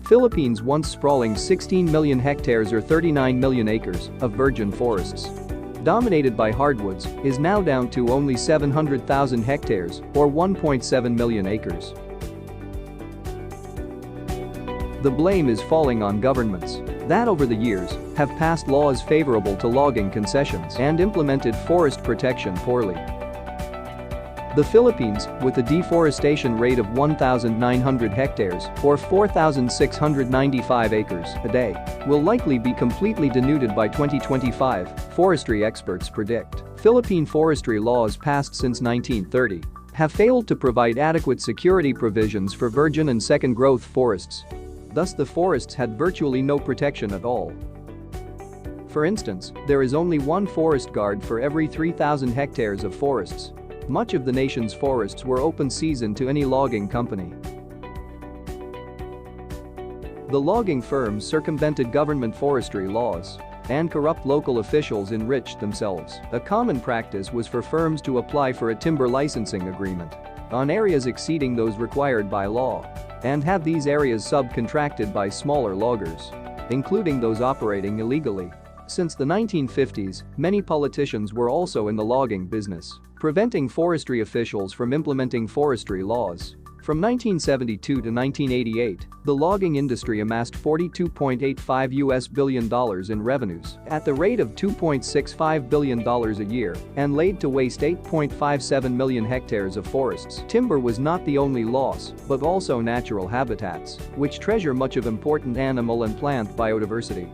Philippines' once sprawling 16 million hectares or 39 million acres of virgin forests, dominated by hardwoods, is now down to only 700,000 hectares or 1.7 million acres. The blame is falling on governments that over the years have passed laws favorable to logging concessions and implemented forest protection poorly. The Philippines, with a deforestation rate of 1,900 hectares or 4,695 acres a day, will likely be completely denuded by 2025, forestry experts predict. Philippine forestry laws passed since 1930 have failed to provide adequate security provisions for virgin and second-growth forests. Thus, the forests had virtually no protection at all. For instance, there is only one forest guard for every 3,000 hectares of forests. Much of the nation's forests were open season to any logging company. The logging firms circumvented government forestry laws, and corrupt local officials enriched themselves. A common practice was for firms to apply for a timber licensing agreement on areas exceeding those required by law, and have these areas subcontracted by smaller loggers, including those operating illegally. Since the 1950s, many politicians were also in the logging business, preventing forestry officials from implementing forestry laws. From 1972 to 1988, the logging industry amassed $42.85 billion in revenues at the rate of $2.65 billion a year and laid to waste 8.57 million hectares of forests. Timber was not the only loss, but also natural habitats, which treasure much of important animal and plant biodiversity.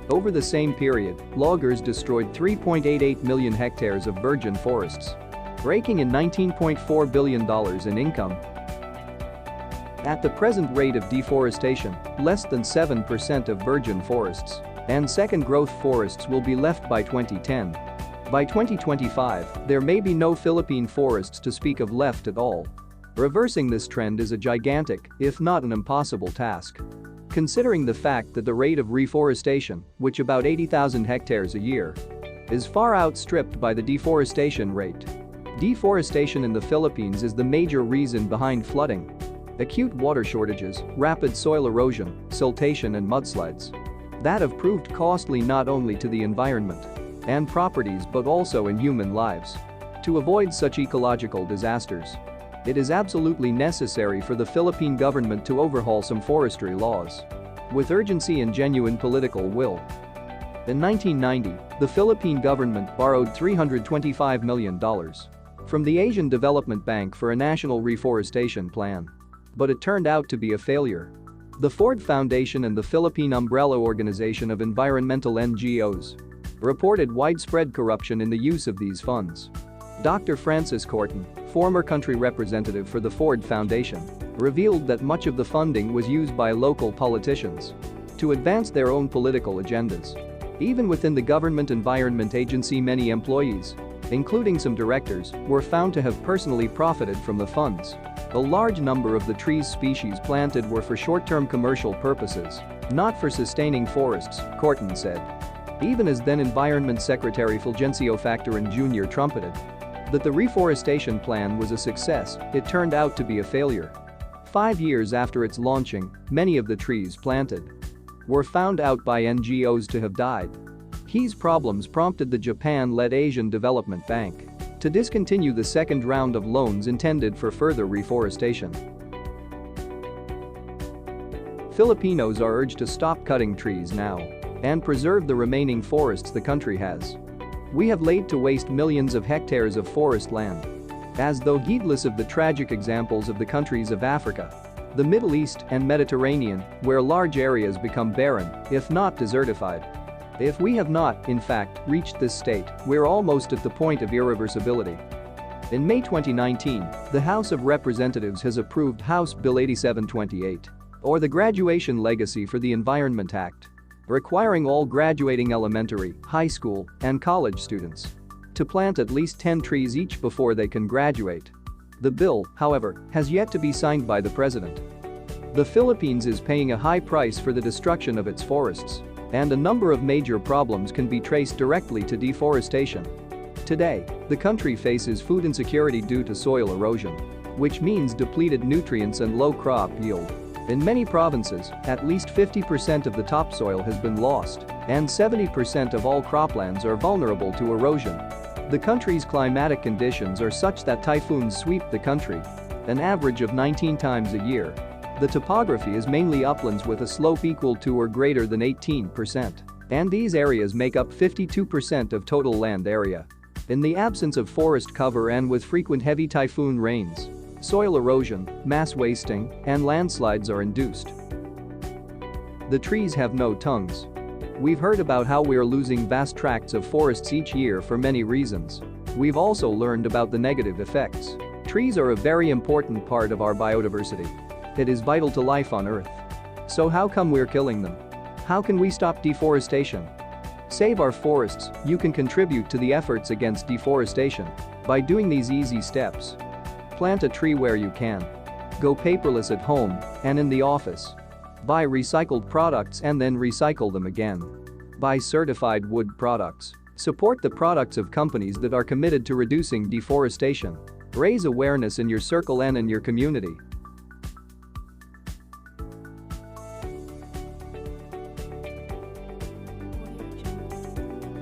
Over the same period, loggers destroyed 3.88 million hectares of virgin forests, raking in $19.4 billion in income. At the present rate of deforestation, less than 7% of virgin forests and second-growth forests will be left by 2010. By 2025, there may be no Philippine forests to speak of left at all. Reversing this trend is a gigantic, if not an impossible task, considering the fact that the rate of reforestation, which about 80,000 hectares a year, is far outstripped by the deforestation rate. Deforestation in the Philippines is the major reason behind flooding, acute water shortages, rapid soil erosion, siltation and mudslides that have proved costly not only to the environment and properties but also in human lives. To avoid such ecological disasters, it is absolutely necessary for the Philippine government to overhaul some forestry laws with urgency and genuine political will. In 1990, the Philippine government borrowed $325 million from the Asian Development Bank for a national reforestation plan. But it turned out to be a failure. The Ford Foundation and the Philippine Umbrella Organization of Environmental NGOs reported widespread corruption in the use of these funds. Dr. Francis Corton, former country representative for the Ford Foundation, revealed that much of the funding was used by local politicians to advance their own political agendas. Even within the Government Environment Agency, many employees, including some directors, were found to have personally profited from the funds. A large number of the trees species planted were for short-term commercial purposes, not for sustaining forests, Corton said. Even as then Environment Secretary Fulgencio Factorin Jr. trumpeted that the reforestation plan was a success, it turned out to be a failure. 5 years after its launching, many of the trees planted were found out by NGOs to have died. These problems prompted the Japan-led Asian Development Bank to discontinue the second round of loans intended for further reforestation. Filipinos are urged to stop cutting trees now and preserve the remaining forests the country has. We have laid to waste millions of hectares of forest land, as though heedless of the tragic examples of the countries of Africa, the Middle East and Mediterranean, where large areas become barren, if not desertified. If we have not, in fact, reached this state, we're almost at the point of irreversibility. In May 2019, the House of Representatives has approved House Bill 8728, or the Graduation Legacy for the Environment Act, requiring all graduating elementary, high school, and college students to plant at least 10 trees each before they can graduate. The bill, however, has yet to be signed by the president. The Philippines is paying a high price for the destruction of its forests, and a number of major problems can be traced directly to deforestation. Today, the country faces food insecurity due to soil erosion, which means depleted nutrients and low crop yield. In many provinces, at least 50% of the topsoil has been lost, and 70% of all croplands are vulnerable to erosion. The country's climatic conditions are such that typhoons sweep the country, an average of 19 times a year. The topography is mainly uplands with a slope equal to or greater than 18%, and these areas make up 52% of total land area. In the absence of forest cover and with frequent heavy typhoon rains, soil erosion, mass wasting, and landslides are induced. The trees have no tongues. We've heard about how we are losing vast tracts of forests each year for many reasons. We've also learned about the negative effects. Trees are a very important part of our biodiversity. It is vital to life on Earth. So how come we're killing them? How can we stop deforestation? Save our forests. You can contribute to the efforts against deforestation by doing these easy steps. Plant a tree where you can. Go paperless at home and in the office. Buy recycled products and then recycle them again. Buy certified wood products. Support the products of companies that are committed to reducing deforestation. Raise awareness in your circle and in your community.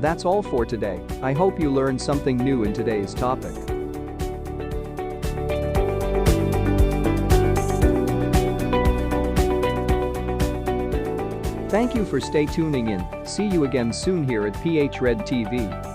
That's all for today. I hope you learned something new in today's topic. Thank you for tuning in. See you again soon here at PH Red TV.